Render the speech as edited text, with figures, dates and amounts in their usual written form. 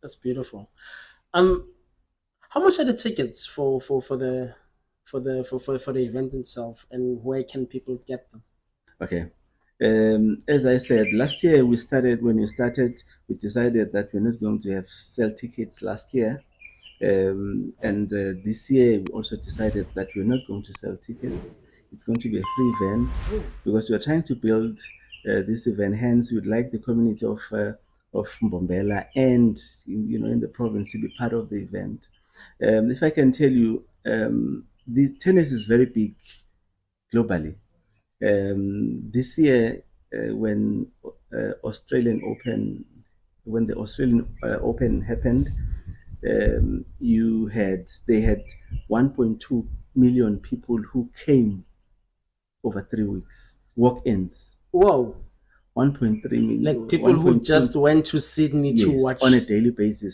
That's beautiful. Um, how much are the tickets for the event itself, and where can people get them? Okay. As I said, last year when we started, we decided that we're not going to have sell tickets last year. And this year, we also decided that we're not going to sell tickets. It's going to be a free event because we're trying to build this event. Hence, we'd like the community of Mbombela and in the province to be part of the event. If I can tell you, the tennis is very big globally. This year, Australian Open, when the Australian Open happened, they had 1.2 million people who came over 3 weeks, walk-ins. Whoa! 1.3 Like million, people who 1.2, just went to Sydney to yes, on a watch. daily basis.